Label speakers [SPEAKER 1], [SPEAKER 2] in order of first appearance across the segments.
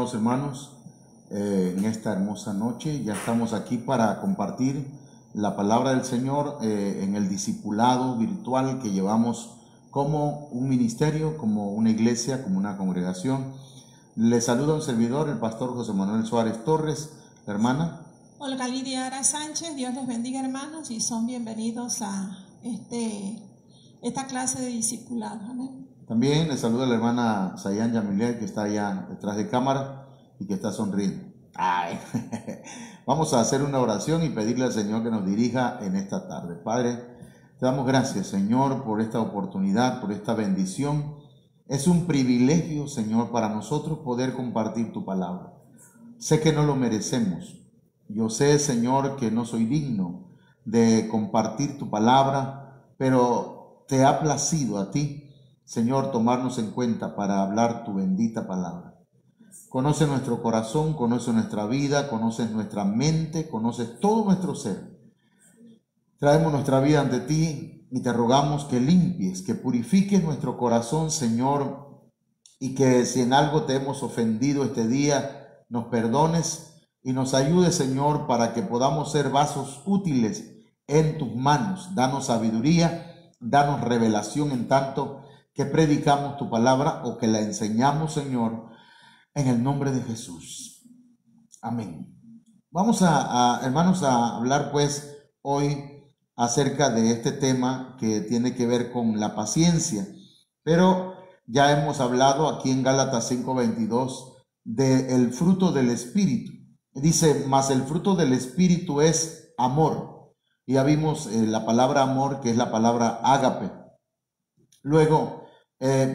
[SPEAKER 1] amados hermanos, en esta hermosa noche. Ya estamos aquí para compartir la palabra del Señor en el discipulado virtual que llevamos como un ministerio, como una iglesia, como una congregación. Les saluda un servidor, el pastor José Manuel Suárez Torres, la hermana
[SPEAKER 2] Olga Lidia Ara Sánchez. Dios les bendiga, hermanos, y son bienvenidos a esta clase de discipulado. Amén.
[SPEAKER 1] También les saluda la hermana Sayan Yamilet, que está allá detrás de cámara y que está sonriendo. Ay. Vamos a hacer una oración y pedirle al Señor que nos dirija en esta tarde. Padre, te damos gracias, Señor, por esta oportunidad, por esta bendición. Es un privilegio, Señor, para nosotros poder compartir tu palabra. Sé que no lo merecemos. Yo sé, Señor, que no soy digno de compartir tu palabra, pero te ha placido a ti, Señor, tomarnos en cuenta para hablar tu bendita palabra. Conoce nuestro corazón, conoce nuestra vida, conoces nuestra mente, conoces todo nuestro ser. Traemos nuestra vida ante ti y te rogamos que limpies, que purifiques nuestro corazón, Señor, y que si en algo te hemos ofendido este día, nos perdones y nos ayudes, Señor, para que podamos ser vasos útiles en tus manos. Danos sabiduría, danos revelación en tanto que predicamos tu palabra o que la enseñamos, Señor, en el nombre de Jesús. Amén. Vamos hermanos, a hablar pues hoy acerca de este tema que tiene que ver con la paciencia. Pero ya hemos hablado aquí en Gálatas 5:22 del fruto del Espíritu. Dice, mas el fruto del Espíritu es amor. Y ya vimos la palabra amor, que es la palabra ágape. Luego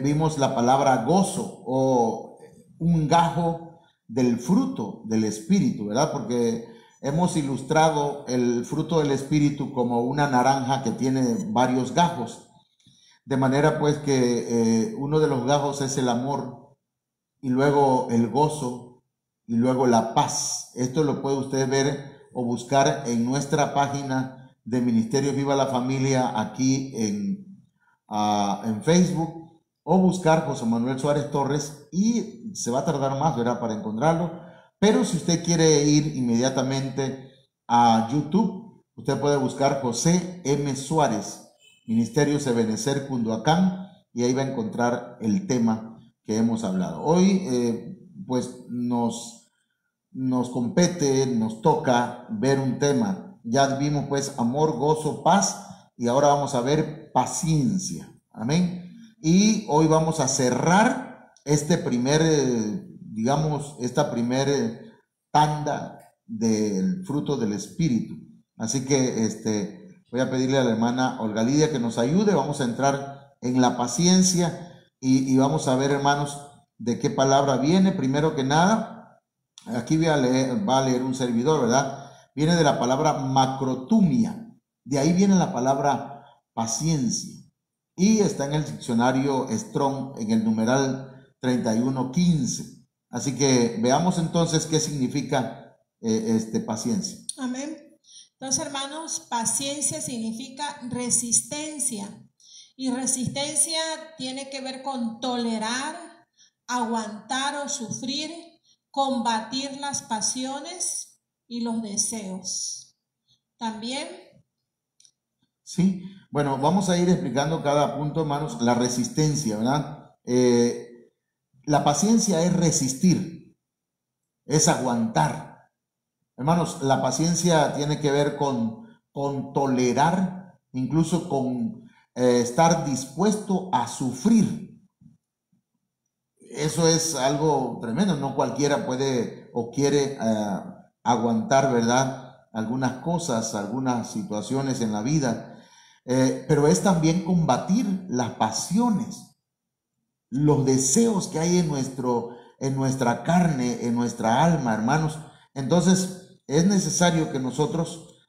[SPEAKER 1] vimos la palabra gozo o un gajo del fruto del Espíritu, ¿verdad? Porque hemos ilustrado el fruto del Espíritu como una naranja que tiene varios gajos. De manera pues que uno de los gajos es el amor, y luego el gozo, y luego la paz. Esto lo puede usted ver o buscar en nuestra página de Ministerio Viva la Familia aquí en Facebook, o buscar José Manuel Suárez Torres, y se va a tardar más, ¿verdad?, para encontrarlo. Pero si usted quiere ir inmediatamente a YouTube, usted puede buscar José M. Suárez, Ministerio Ebenecer Cunduacán, y ahí va a encontrar el tema que hemos hablado. Hoy pues nos compete, nos toca ver un tema. Ya vimos pues amor, gozo, paz, y ahora vamos a ver paciencia. Amén. Y hoy vamos a cerrar esta primer tanda del fruto del Espíritu. Así que voy a pedirle a la hermana Olga Lidia que nos ayude. Vamos a entrar en la paciencia y vamos a ver, hermanos, de qué palabra viene. Primero que nada, aquí va a leer un servidor, ¿verdad? Viene de la palabra macrotumia. De ahí viene la palabra paciencia. Y está en el diccionario Strong en el numeral 3115. Así que veamos entonces qué significa paciencia.
[SPEAKER 2] Amén. Entonces, hermanos, paciencia significa resistencia. Y resistencia tiene que ver con tolerar, aguantar o sufrir, combatir las pasiones y los deseos. También.
[SPEAKER 1] Sí, bueno, vamos a ir explicando cada punto, hermanos. La resistencia, ¿verdad? La paciencia es resistir, es aguantar. Hermanos, la paciencia tiene que ver con tolerar, incluso con estar dispuesto a sufrir. Eso es algo tremendo. No cualquiera puede o quiere aguantar, ¿verdad?, algunas cosas, algunas situaciones en la vida. Pero es también combatir las pasiones, los deseos que hay en nuestra carne, en nuestra alma, hermanos. Entonces es necesario que nosotros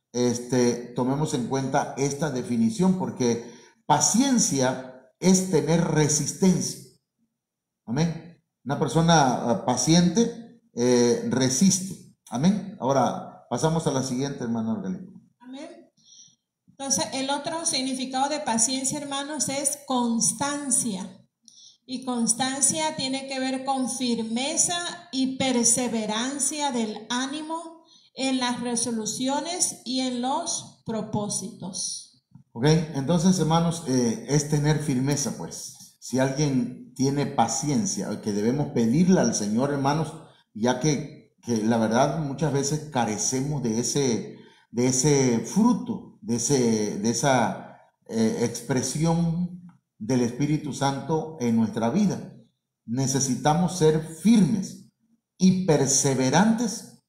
[SPEAKER 1] tomemos en cuenta esta definición, porque paciencia es tener resistencia. Amén. Una persona paciente resiste. Amén. Ahora pasamos a la siguiente, hermano Orgalito.
[SPEAKER 2] Amén. Entonces, el otro significado de paciencia, hermanos, es constancia. Y constancia tiene que ver con firmeza y perseverancia del ánimo en las resoluciones y en los propósitos.
[SPEAKER 1] Ok, entonces hermanos, es tener firmeza pues. Si alguien tiene paciencia, que debemos pedirle al Señor, hermanos, ya que la verdad muchas veces carecemos de ese fruto, de esa expresión del Espíritu Santo en nuestra vida. Necesitamos ser firmes y perseverantes,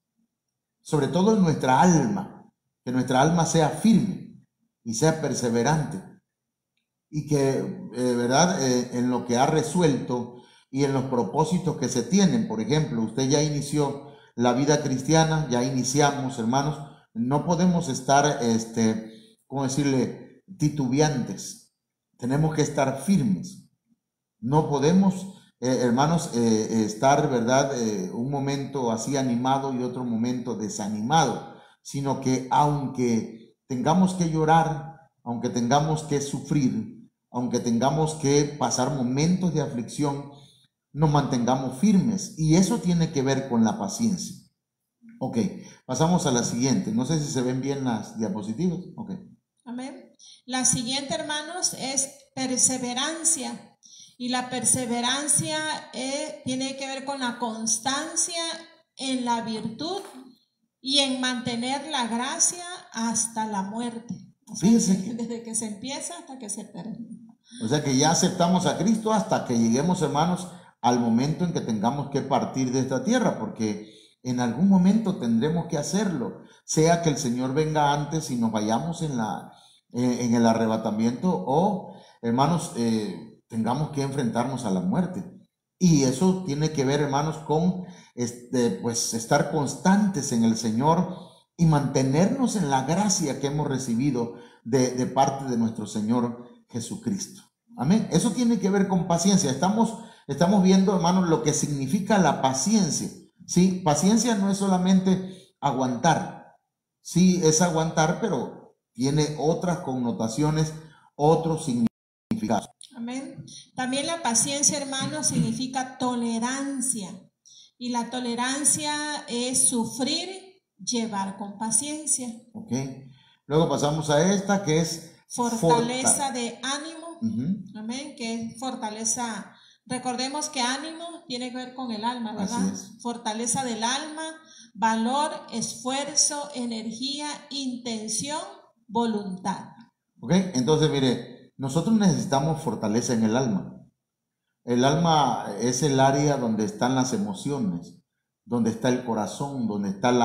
[SPEAKER 1] sobre todo en nuestra alma, que nuestra alma sea firme y sea perseverante, y que, ¿verdad? En lo que ha resuelto y en los propósitos que se tienen. Por ejemplo, usted ya inició la vida cristiana, ya iniciamos, hermanos, no podemos estar, ¿cómo decirle?, titubeantes. Tenemos que estar firmes. No podemos, hermanos, estar, ¿verdad?, un momento así animado y otro momento desanimado, sino que aunque tengamos que llorar, aunque tengamos que sufrir, aunque tengamos que pasar momentos de aflicción, nos mantengamos firmes. Y eso tiene que ver con la paciencia. Ok, pasamos a la siguiente. No sé si se ven bien las diapositivas. Ok.
[SPEAKER 2] Amén. La siguiente, hermanos, es perseverancia. Y la perseverancia tiene que ver con la constancia en la virtud y en mantener la gracia hasta la muerte. O sea, desde que se empieza hasta que se termina.
[SPEAKER 1] O sea que ya aceptamos a Cristo hasta que lleguemos, hermanos, al momento en que tengamos que partir de esta tierra, porque en algún momento tendremos que hacerlo, sea que el Señor venga antes y nos vayamos en el arrebatamiento, o, hermanos, tengamos que enfrentarnos a la muerte. Y eso tiene que ver, hermanos, con pues estar constantes en el Señor y mantenernos en la gracia que hemos recibido de parte de nuestro Señor Jesucristo. Amén. Eso tiene que ver con paciencia. Estamos viendo, hermanos, lo que significa la paciencia. Sí, paciencia no es solamente aguantar. Sí, es aguantar, pero tiene otras connotaciones, otros significados.
[SPEAKER 2] Amén. También la paciencia, hermanos, significa tolerancia. Y la tolerancia es sufrir, llevar con paciencia.
[SPEAKER 1] Ok. Luego pasamos a esta que es
[SPEAKER 2] fortaleza de ánimo. Amén. Que es fortaleza. Recordemos que ánimo tiene que ver con el alma, ¿verdad? Fortaleza del alma, valor, esfuerzo, energía, intención, voluntad.
[SPEAKER 1] Ok, entonces mire, nosotros necesitamos fortaleza en el alma. El alma es el área donde están las emociones, donde está el corazón, donde están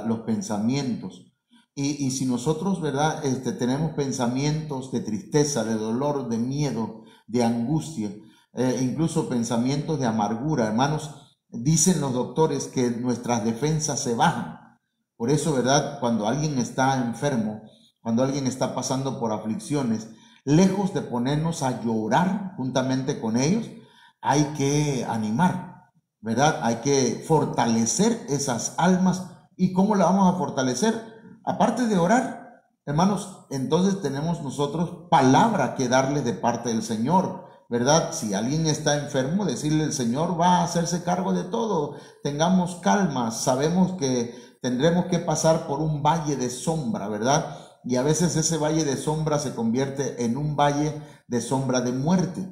[SPEAKER 1] los pensamientos. Y si nosotros, ¿verdad?, tenemos pensamientos de tristeza, de dolor, de miedo, de angustia, incluso pensamientos de amargura, hermanos, dicen los doctores que nuestras defensas se bajan. Por eso, ¿verdad?, cuando alguien está enfermo, cuando alguien está pasando por aflicciones, lejos de ponernos a llorar juntamente con ellos, hay que animar, ¿verdad? Hay que fortalecer esas almas. ¿Y cómo la vamos a fortalecer? Aparte de orar, hermanos, entonces tenemos nosotros palabra que darle de parte del Señor, ¿verdad? Si alguien está enfermo, decirle: el Señor va a hacerse cargo de todo, tengamos calma, sabemos que tendremos que pasar por un valle de sombra, ¿verdad? Y a veces ese valle de sombra se convierte en un valle de sombra de muerte.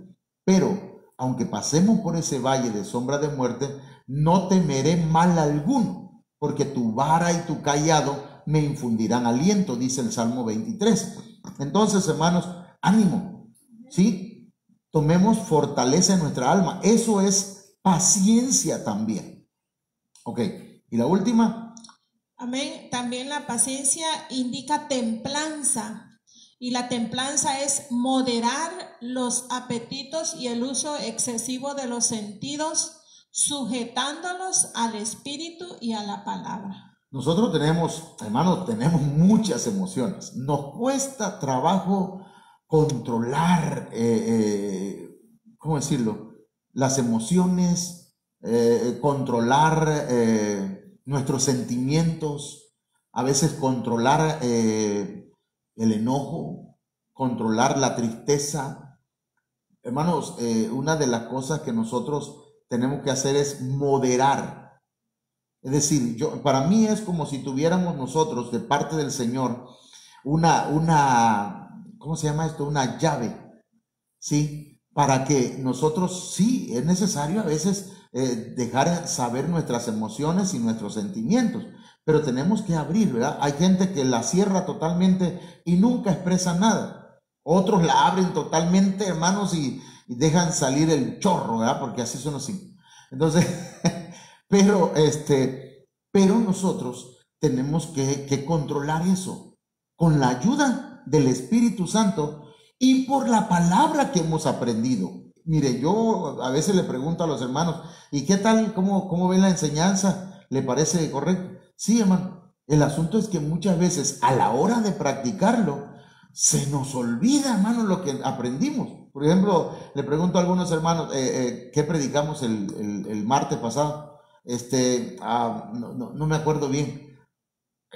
[SPEAKER 1] Pero aunque pasemos por ese valle de sombra de muerte, no temeré mal alguno, porque tu vara y tu cayado me infundirán aliento, dice el Salmo 23. Entonces, hermanos, ánimo, ¿sí? Tomemos fortaleza en nuestra alma. Eso es paciencia también. Ok, y la última.
[SPEAKER 2] Amén. También la paciencia indica templanza. Y la templanza es moderar los apetitos y el uso excesivo de los sentidos, sujetándolos al espíritu y a la palabra.
[SPEAKER 1] Nosotros tenemos, hermanos, tenemos muchas emociones. Nos cuesta trabajo controlar, ¿cómo decirlo?, las emociones, controlar nuestros sentimientos, a veces controlar el enojo, controlar la tristeza, hermanos, una de las cosas que nosotros tenemos que hacer es moderar. Es decir, para mí es como si tuviéramos nosotros de parte del Señor ¿cómo se llama esto? Una llave, ¿sí? Para que nosotros, sí, es necesario a veces dejar saber nuestras emociones y nuestros sentimientos, pero tenemos que abrir, ¿verdad? Hay gente que la cierra totalmente y nunca expresa nada. Otros la abren totalmente, hermanos, y dejan salir el chorro, ¿verdad? Porque así son así. Entonces, pero nosotros tenemos que controlar eso con la ayuda del Espíritu Santo y por la palabra que hemos aprendido. Mire, yo a veces le pregunto a los hermanos, ¿y qué tal? ¿Cómo ven la enseñanza? ¿Le parece correcto? Sí, hermano. El asunto es que muchas veces a la hora de practicarlo, se nos olvida, hermano, lo que aprendimos. Por ejemplo, le pregunto a algunos hermanos, ¿qué predicamos el martes pasado? No me acuerdo bien.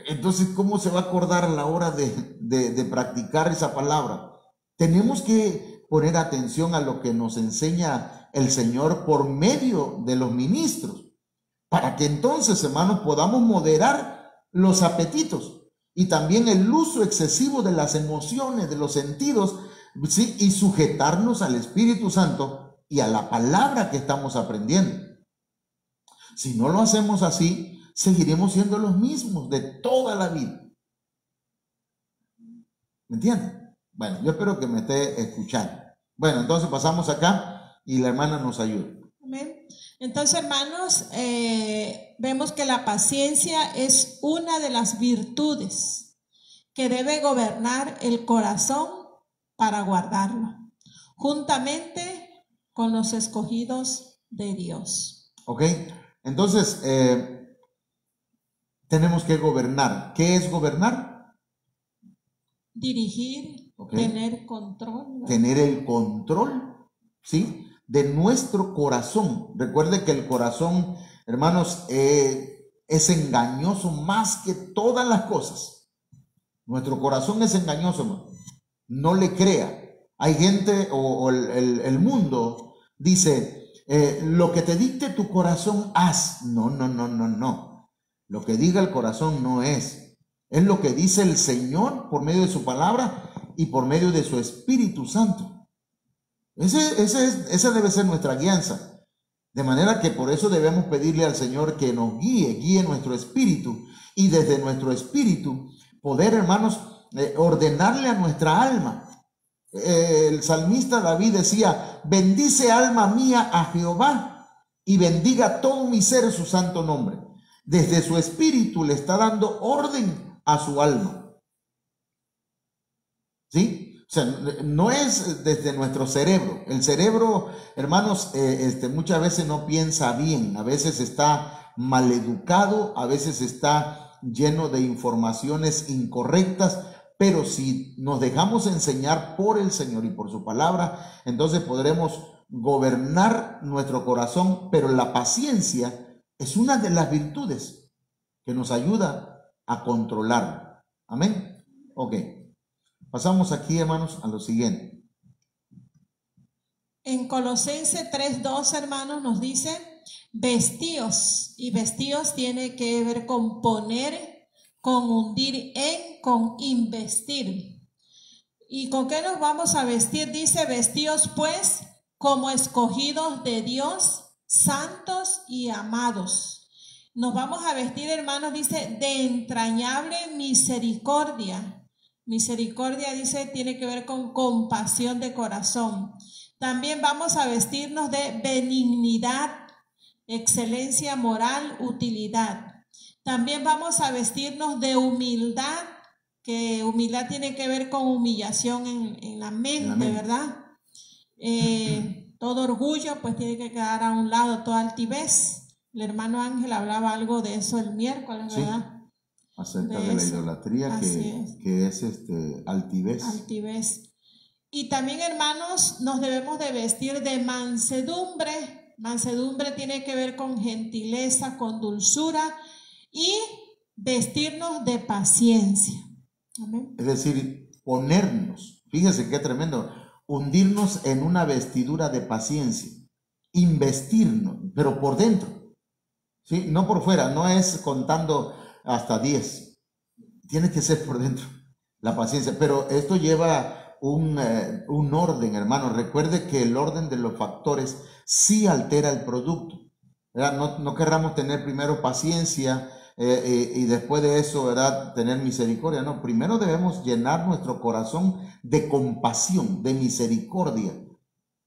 [SPEAKER 1] Entonces, ¿cómo se va a acordar a la hora de practicar esa palabra? Tenemos que poner atención a lo que nos enseña el Señor por medio de los ministros, para que entonces, hermanos, podamos moderar los apetitos y también el uso excesivo de las emociones, de los sentidos, ¿sí? Y sujetarnos al Espíritu Santo y a la palabra que estamos aprendiendo. Si no lo hacemos así, seguiremos siendo los mismos de toda la vida. ¿Me entienden? Bueno, yo espero que me esté escuchando. Bueno, entonces pasamos acá y la hermana nos ayuda.
[SPEAKER 2] Amén. Entonces, hermanos, vemos que la paciencia es una de las virtudes que debe gobernar el corazón para guardarlo, juntamente con los escogidos de Dios.
[SPEAKER 1] Ok, entonces tenemos que gobernar. ¿Qué es gobernar?
[SPEAKER 2] Dirigir, tener control, ¿verdad?
[SPEAKER 1] Tener el control, ¿sí? De nuestro corazón. Recuerde que el corazón, hermanos, es engañoso más que todas las cosas. Nuestro corazón es engañoso, hermano. No le crea. Hay gente o el mundo dice, lo que te dicte tu corazón, haz. No. Lo que diga el corazón no es. Es lo que dice el Señor por medio de su palabra y por medio de su Espíritu Santo. Esa debe ser nuestra guianza. De manera que por eso debemos pedirle al Señor que nos guíe nuestro espíritu, y desde nuestro espíritu poder, hermanos, ordenarle a nuestra alma. El salmista David decía, bendice alma mía a Jehová y bendiga todo mi ser su santo nombre. Desde su espíritu le está dando orden a su alma. ¿Sí? O sea, no es desde nuestro cerebro. El cerebro, hermanos, muchas veces no piensa bien, a veces está maleducado, a veces está lleno de informaciones incorrectas, pero si nos dejamos enseñar por el Señor y por su palabra, entonces podremos gobernar nuestro corazón. Pero la paciencia es una de las virtudes que nos ayuda a controlarlo. Amén. Ok. Pasamos aquí, hermanos, a lo siguiente.
[SPEAKER 2] En Colosenses 3:2, hermanos, nos dice, vestíos. Y vestíos tiene que ver con poner, con hundir con investir. ¿Y con qué nos vamos a vestir? Dice, vestíos pues como escogidos de Dios, santos y amados. Nos vamos a vestir, hermanos, dice, de entrañable misericordia. Misericordia, dice, tiene que ver con compasión de corazón. También vamos a vestirnos de benignidad, excelencia moral, utilidad. También vamos a vestirnos de humildad, que humildad tiene que ver con humillación en la mente, ¿verdad? Todo orgullo pues tiene que quedar a un lado, toda altivez. El hermano Ángel hablaba algo de eso el miércoles, ¿verdad?
[SPEAKER 1] Sí, acerca de la idolatría, que es altivez.
[SPEAKER 2] Altivez. Y también, hermanos, nos debemos de vestir de mansedumbre. Mansedumbre tiene que ver con gentileza, con dulzura, y vestirnos de paciencia. Amén.
[SPEAKER 1] Es decir, ponernos, fíjese qué tremendo, hundirnos en una vestidura de paciencia, investirnos, pero por dentro, ¿sí? No por fuera, no es contando hasta 10, tiene que ser por dentro la paciencia, pero esto lleva un orden, hermano. Recuerde que el orden de los factores sí altera el producto, ¿verdad? No querramos tener primero paciencia y después de eso, ¿verdad?, tener misericordia. No, primero debemos llenar nuestro corazón de compasión, de misericordia,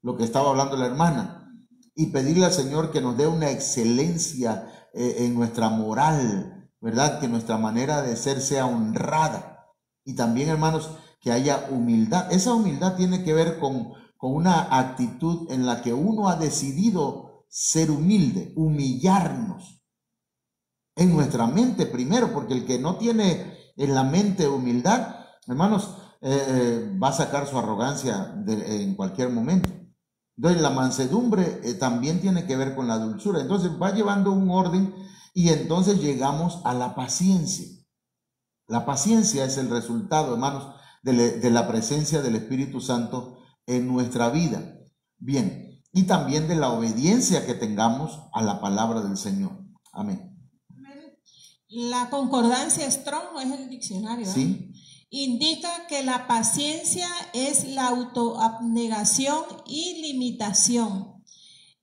[SPEAKER 1] lo que estaba hablando la hermana, y pedirle al Señor que nos dé una excelencia en nuestra moral, ¿verdad?, que nuestra manera de ser sea honrada. Y también, hermanos, que haya humildad. Esa humildad tiene que ver con una actitud en la que uno ha decidido ser humilde, humillarnos en nuestra mente primero, porque el que no tiene en la mente humildad, hermanos, va a sacar su arrogancia en cualquier momento. Entonces la mansedumbre también tiene que ver con la dulzura. Entonces va llevando un orden y entonces llegamos a la paciencia. La paciencia es el resultado, hermanos, de la presencia del Espíritu Santo en nuestra vida. Bien, y también de la obediencia que tengamos a la palabra del Señor. Amén.
[SPEAKER 2] La concordancia Strong es el diccionario,
[SPEAKER 1] ¿sí?
[SPEAKER 2] Indica que la paciencia es la autoabnegación y limitación.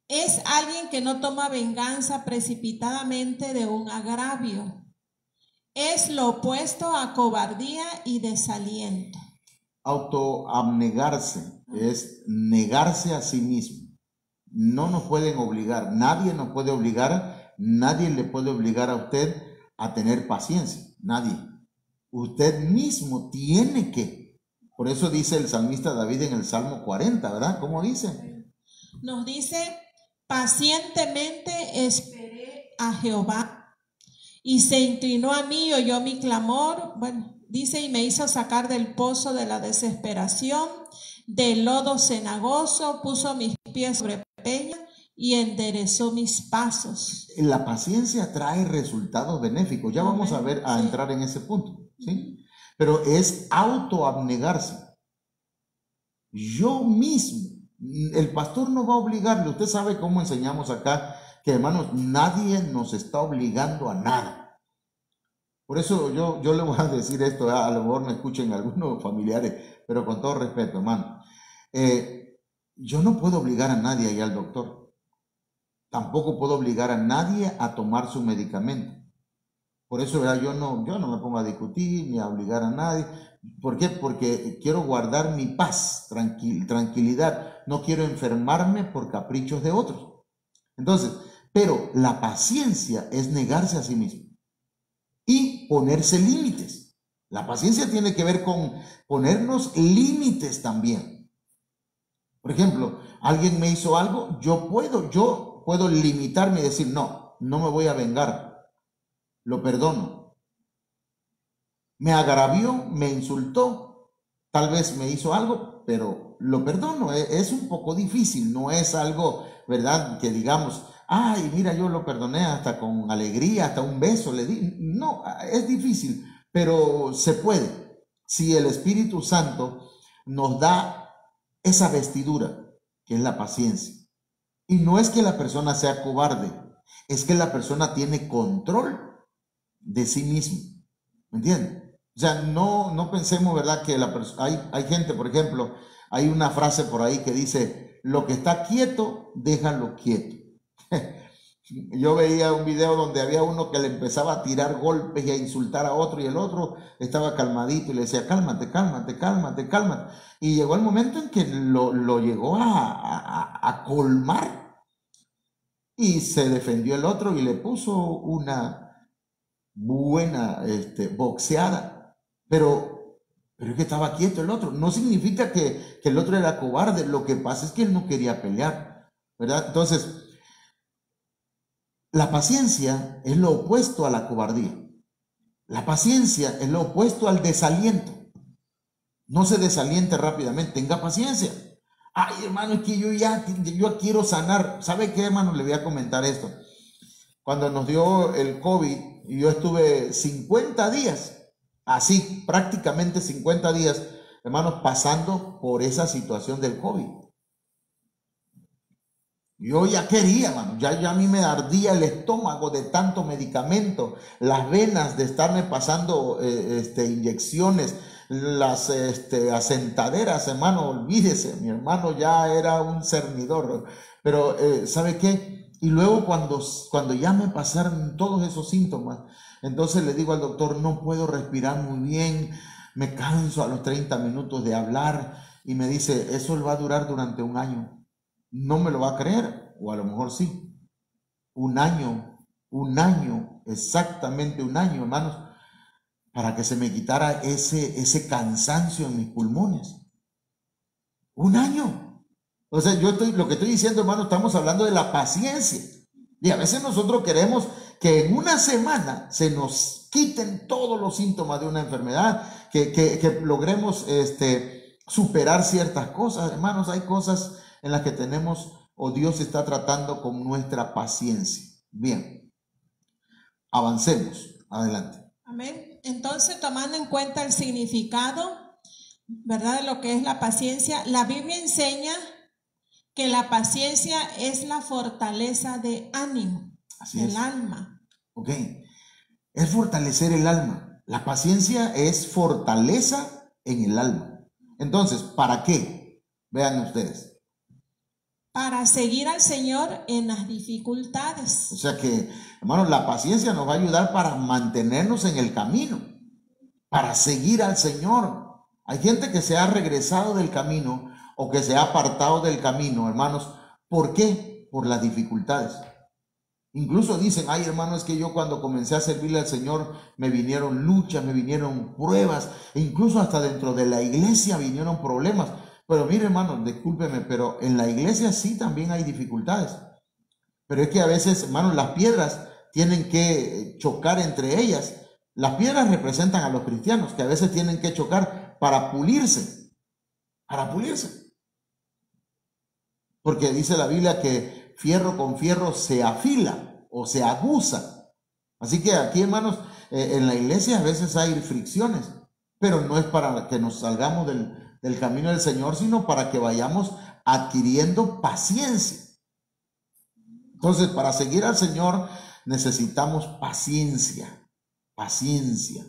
[SPEAKER 2] Es alguien que no toma venganza precipitadamente de un agravio. Es lo opuesto a cobardía y desaliento.
[SPEAKER 1] Autoabnegarse es negarse a sí mismo. No nos pueden obligar, nadie nos puede obligar, nadie le puede obligar a usted a tener paciencia, nadie. Usted mismo tiene que. Por eso dice el salmista David en el Salmo 40, ¿verdad? ¿Cómo dice?
[SPEAKER 2] Nos dice: pacientemente esperé a Jehová y se inclinó a mí y oyó mi clamor. Bueno, dice: y me hizo sacar del pozo de la desesperación, del lodo cenagoso, puso mis pies sobre peña y enderezó mis pasos.
[SPEAKER 1] La paciencia trae resultados benéficos. Ya vamos a ver, a entrar en ese punto, ¿sí? Pero es autoabnegarse. Yo mismo, el pastor no va a obligarle. Usted sabe cómo enseñamos acá, que hermanos, nadie nos está obligando a nada. Por eso yo le voy a decir esto, a lo mejor me escuchen algunos familiares, pero con todo respeto, hermano. Yo no puedo obligar a nadie a ir al doctor. Tampoco puedo obligar a nadie a tomar su medicamento. Por eso, ¿verdad?, yo no me pongo a discutir ni a obligar a nadie. ¿Por qué? Porque quiero guardar mi paz, tranquilidad. No quiero enfermarme por caprichos de otros. Entonces, pero la paciencia es negarse a sí mismo y ponerse límites. La paciencia tiene que ver con ponernos límites también. Por ejemplo, alguien me hizo algo, yo puedo limitarme y decir: no me voy a vengar, lo perdono. Me agravió, me insultó, tal vez me hizo algo, pero lo perdono. Es un poco difícil, no es algo, ¿verdad?, que digamos: ay, mira, yo lo perdoné hasta con alegría, hasta un beso le di. No, es difícil, pero se puede. Si el Espíritu Santo nos da esa vestidura, que es la paciencia. Y no es que la persona sea cobarde, es que la persona tiene control de sí mismo. ¿Me entienden? O sea, no pensemos, ¿verdad?, que hay gente, por ejemplo, hay una frase por ahí que dice: lo que está quieto, déjalo quieto. Yo veía un video donde había uno que le empezaba a tirar golpes y a insultar a otro, y el otro estaba calmadito y le decía: cálmate, cálmate, cálmate, cálmate. Y llegó el momento en que lo llegó a colmar, y se defendió el otro y le puso una buena boxeada, pero es que estaba quieto el otro. No significa que el otro era cobarde, lo que pasa es que él no quería pelear, ¿verdad? Entonces, la paciencia es lo opuesto a la cobardía. La paciencia es lo opuesto al desaliento. No se desaliente rápidamente, tenga paciencia. Ay, hermano, es que yo quiero sanar. ¿Sabe qué, hermano? Le voy a comentar esto. Cuando nos dio el COVID, yo estuve 50 días, así, prácticamente 50 días, hermanos, pasando por esa situación del COVID. Yo ya quería, hermano, ya a mí me ardía el estómago de tanto medicamento, las venas de estarme pasando inyecciones, las asentaderas, hermano, olvídese, mi hermano ya era un cernidor. Pero, ¿sabe qué? Y luego cuando ya me pasaron todos esos síntomas, entonces le digo al doctor, no puedo respirar muy bien, me canso a los 30 minutos de hablar, y me dice, eso va a durar durante un año. No me lo va a creer, o a lo mejor sí. Un año, exactamente un año, hermanos, para que se me quitara ese cansancio en mis pulmones. Un año. O sea, lo que estoy diciendo, hermano, estamos hablando de la paciencia. Y a veces nosotros queremos que en una semana se nos quiten todos los síntomas de una enfermedad, que logremos superar ciertas cosas. Hermanos, hay cosas en las que tenemos, o Dios está tratando con nuestra paciencia. Bien, avancemos. Adelante.
[SPEAKER 2] Amén. Entonces, tomando en cuenta el significado, ¿verdad?, de lo que es la paciencia, la Biblia enseña que la paciencia es la fortaleza de ánimo, del alma.
[SPEAKER 1] Ok, es fortalecer el alma. La paciencia es fortaleza en el alma. Entonces, ¿para qué? Vean ustedes.
[SPEAKER 2] Para seguir al Señor en las dificultades.
[SPEAKER 1] O sea que, hermanos, la paciencia nos va a ayudar para mantenernos en el camino, para seguir al Señor. Hay gente que se ha regresado del camino o que se ha apartado del camino, hermanos. ¿Por qué? Por las dificultades. Incluso dicen, ay, hermano, es que yo cuando comencé a servirle al Señor me vinieron luchas, me vinieron pruebas, e incluso hasta dentro de la iglesia vinieron problemas. Pero mire, hermano, discúlpeme, pero en la iglesia sí también hay dificultades. Pero es que a veces, hermanos, las piedras tienen que chocar entre ellas. Las piedras representan a los cristianos, que a veces tienen que chocar para pulirse. Para pulirse. Porque dice la Biblia que fierro con fierro se afila o se aguza. Así que aquí, hermanos, en la iglesia a veces hay fricciones, pero no es para que nos salgamos del camino del Señor, sino para que vayamos adquiriendo paciencia. Entonces, para seguir al Señor necesitamos paciencia, paciencia.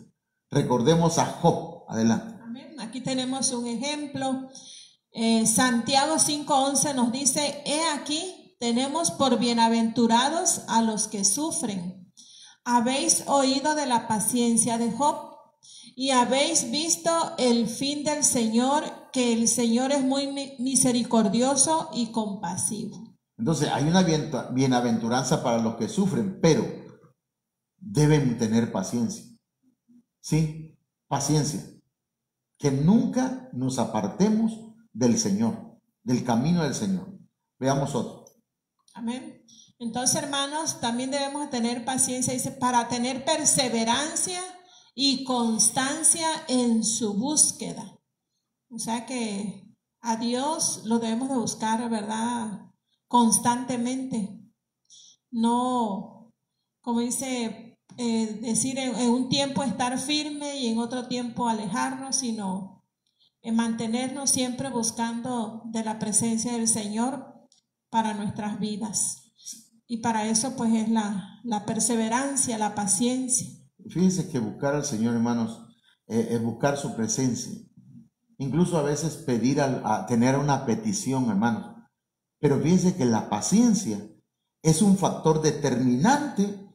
[SPEAKER 1] Recordemos a Job. Adelante.
[SPEAKER 2] Amén. Aquí tenemos un ejemplo. Santiago 5:11 nos dice, he aquí, tenemos por bienaventurados a los que sufren. Habéis oído de la paciencia de Job y habéis visto el fin del Señor, que el Señor es muy misericordioso y compasivo.
[SPEAKER 1] Entonces hay una bienaventuranza para los que sufren, pero deben tener paciencia. ¿Sí? Paciencia. Que nunca nos apartemos del Señor, del camino del Señor. Veamos otro.
[SPEAKER 2] Amén. Entonces, hermanos, también debemos tener paciencia, dice, para tener perseverancia y constancia en su búsqueda. O sea que a Dios lo debemos de buscar, ¿verdad?, constantemente. No, como dice, decir en un tiempo estar firme y en otro tiempo alejarnos, sino mantenernos siempre buscando de la presencia del Señor para nuestras vidas. Y para eso pues es la perseverancia, la paciencia.
[SPEAKER 1] Fíjense que buscar al Señor, hermanos, es buscar su presencia. Incluso a veces pedir a tener una petición, hermanos. Pero fíjense que la paciencia es un factor determinante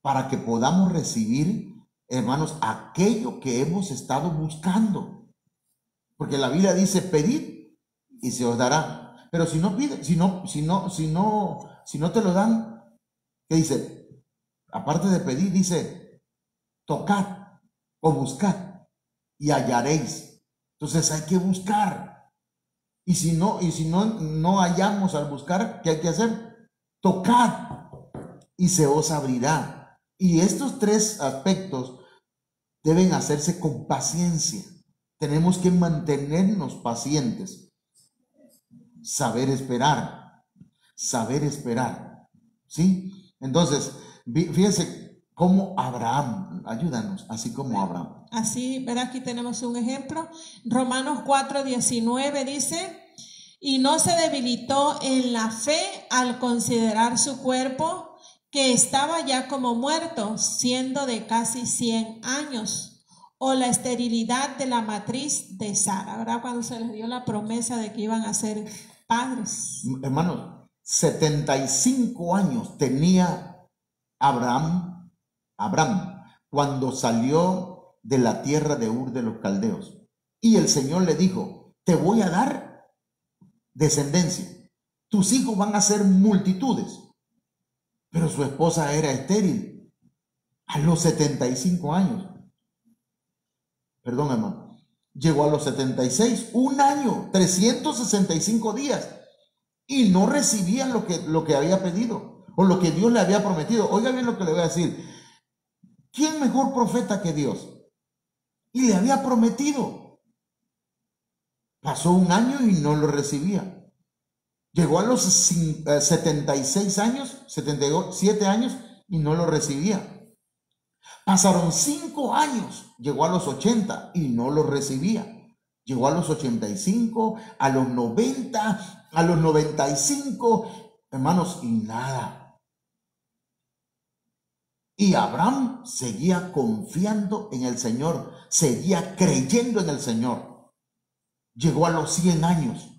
[SPEAKER 1] para que podamos recibir, hermanos, aquello que hemos estado buscando. Porque la Biblia dice, pedid y se os dará. Pero si no pide, si no te lo dan, ¿qué dice? Aparte de pedir, dice, tocad o buscad y hallaréis. Entonces hay que buscar. Y si no hallamos al buscar, ¿qué hay que hacer? Tocad y se os abrirá. Y estos tres aspectos deben hacerse con paciencia. Tenemos que mantenernos pacientes. Saber esperar. ¿Sí? Entonces, fíjense como Abraham. Ayúdanos, así como Abraham.
[SPEAKER 2] Así, ¿verdad? Aquí tenemos un ejemplo. Romanos 4:19 dice: y no se debilitó en la fe al considerar su cuerpo, que estaba ya como muerto, siendo de casi 100 años, o la esterilidad de la matriz de Sara, ¿verdad? Cuando se les dio la promesa de que iban a ser padres.
[SPEAKER 1] Hermanos, 75 años tenía Abraham cuando salió de la tierra de Ur de los Caldeos. Y el Señor le dijo: te voy a dar descendencia, tus hijos van a ser multitudes. Pero su esposa era estéril a los 75 años. Perdón, hermano. Llegó a los 76, un año, 365 días, y no recibía lo que había pedido o lo que Dios le había prometido. Oiga bien lo que le voy a decir. ¿Quién mejor profeta que Dios? Y le había prometido. Pasó un año y no lo recibía. Llegó a los 76 años, 77 años y no lo recibía. Pasaron 5 años, llegó a los 80 y no lo recibía. Llegó a los 85, a los 90, a los 95, hermanos, y nada. Y Abraham seguía confiando en el Señor, seguía creyendo en el Señor. Llegó a los 100 años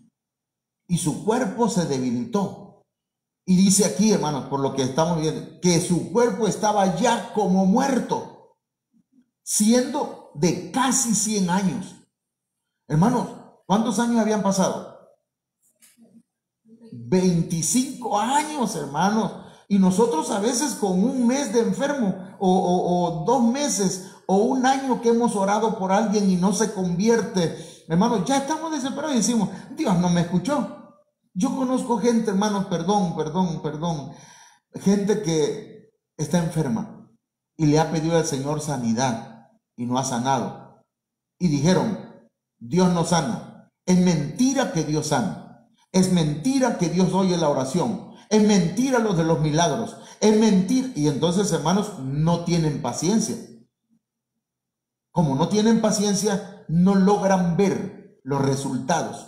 [SPEAKER 1] y su cuerpo se debilitó. Y dice aquí, hermanos, por lo que estamos viendo, que su cuerpo estaba ya como muerto, siendo de casi 100 años. Hermanos, ¿cuántos años habían pasado? 25 años, hermanos. Y nosotros a veces con un mes de enfermo o 2 meses o un año que hemos orado por alguien y no se convierte, hermanos, ya estamos desesperados y decimos: Dios no me escuchó. Yo conozco gente, hermanos, perdón, gente que está enferma y le ha pedido al Señor sanidad y no ha sanado. Y dijeron: Dios no sana. Es mentira que Dios sana. Es mentira que Dios oye la oración. Es mentira lo de los milagros. Es mentira. Y entonces, hermanos, no tienen paciencia. Como no tienen paciencia, no logran ver los resultados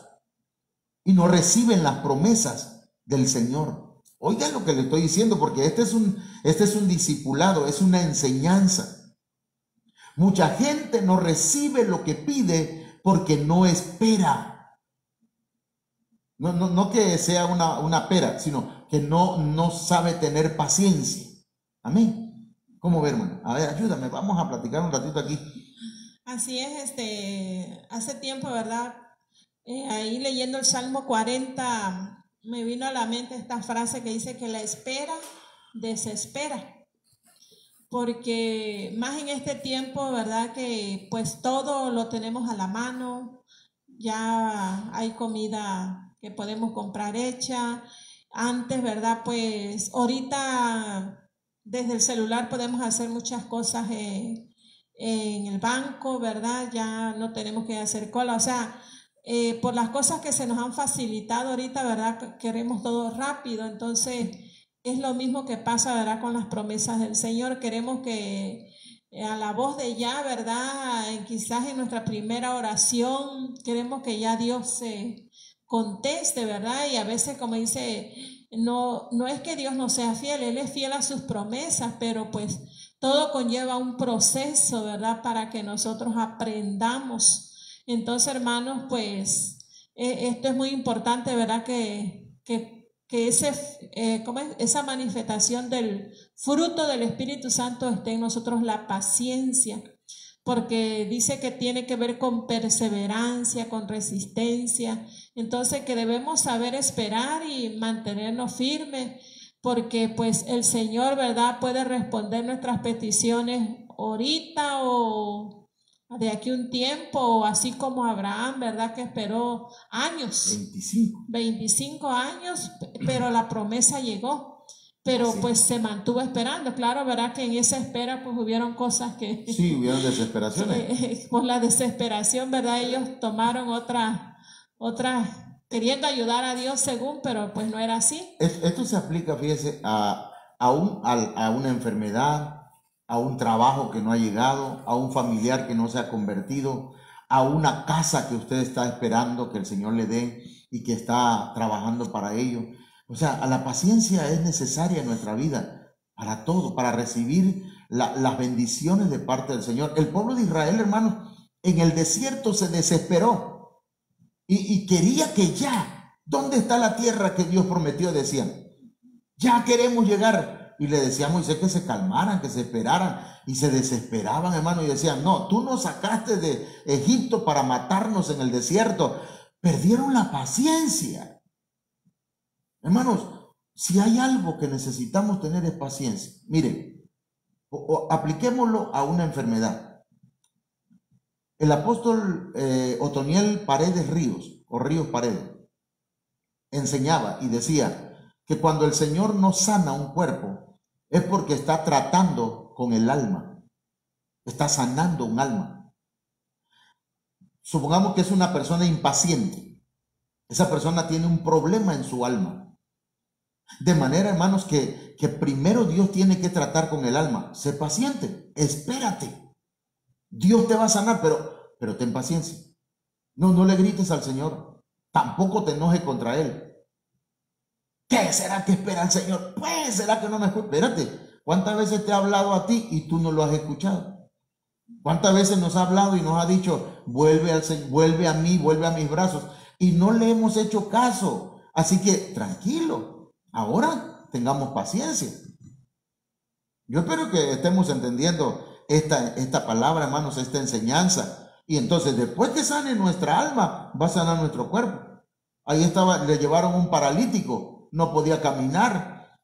[SPEAKER 1] y no reciben las promesas del Señor. Oigan lo que le estoy diciendo, porque este es un discipulado, es una enseñanza. Mucha gente no recibe lo que pide porque no espera. No que sea una pera, sino que no sabe tener paciencia. Amén. ¿Cómo ver, hermano? A ver, ayúdame, vamos a platicar un ratito aquí.
[SPEAKER 2] Así es, hace tiempo, ¿verdad? Ahí leyendo el Salmo 40, me vino a la mente esta frase que dice que la espera desespera. Porque más en este tiempo, ¿verdad? Que pues todo lo tenemos a la mano, ya hay comida que podemos comprar hecha. Antes, ¿verdad? Pues ahorita desde el celular podemos hacer muchas cosas en el banco, ¿verdad? Ya no tenemos que hacer cola, o sea, por las cosas que se nos han facilitado ahorita, ¿verdad? Queremos todo rápido, entonces es lo mismo que pasa, ¿verdad? Con las promesas del Señor. Queremos que a la voz de ya, ¿verdad? Quizás en nuestra primera oración, queremos que ya Dios se conteste, ¿verdad? Y a veces, como dice, no es que Dios no sea fiel, Él es fiel a sus promesas, pero pues todo conlleva un proceso, ¿verdad? Para que nosotros aprendamos. Entonces, hermanos, pues esto es muy importante, ¿verdad? Que esa manifestación del fruto del Espíritu Santo esté en nosotros, la paciencia, porque dice que tiene que ver con perseverancia, con resistencia. Entonces, que debemos saber esperar y mantenernos firmes, porque pues el Señor, ¿verdad?, puede responder nuestras peticiones ahorita o de aquí un tiempo, así como Abraham, ¿verdad?, que esperó años, 25 años, pero la promesa llegó. Pero pues se mantuvo esperando, claro, ¿verdad? Que en esa espera pues hubieron cosas que...
[SPEAKER 1] Sí, hubieron desesperaciones.
[SPEAKER 2] Por la desesperación, ¿verdad? Ellos tomaron otra, queriendo ayudar a Dios según, pero pues no era así.
[SPEAKER 1] Esto se aplica, fíjese, a una enfermedad, a un trabajo que no ha llegado, a un familiar que no se ha convertido, a una casa que usted está esperando que el Señor le dé y que está trabajando para ello. O sea, a la paciencia es necesaria en nuestra vida para todo, para recibir las bendiciones de parte del Señor. El pueblo de Israel, hermanos, en el desierto se desesperó y quería que ya, ¿dónde está la tierra que Dios prometió? Decían, ya queremos llegar. Y le decía a Moisés que se calmaran, que se esperaran, y se desesperaban, hermano, y decían, no, tú nos sacaste de Egipto para matarnos en el desierto. Perdieron la paciencia. Hermanos, si hay algo que necesitamos tener es paciencia. Miren, apliquémoslo a una enfermedad. El apóstol Otoniel Paredes Ríos, o Ríos Paredes, enseñaba y decía que cuando el Señor no sana un cuerpo, es porque está tratando con el alma, está sanando un alma. Supongamos que es una persona impaciente, esa persona tiene un problema en su alma. De manera, hermanos, que primero Dios tiene que tratar con el alma. Sé paciente, espérate. Dios te va a sanar, pero ten paciencia. No le grites al Señor, tampoco te enojes contra Él. ¿Qué será que espera el Señor? Pues, ¿será que no me escucha? Espérate, ¿cuántas veces te ha hablado a ti y tú no lo has escuchado? ¿Cuántas veces nos ha hablado y nos ha dicho, vuelve a mí, vuelve a mis brazos? Y no le hemos hecho caso. Así que, tranquilo, ahora tengamos paciencia. Yo espero que estemos entendiendo esta palabra, hermanos, esta enseñanza. Y entonces, después que sane nuestra alma, va a sanar nuestro cuerpo. Ahí estaba, le llevaron un paralítico. No podía caminar,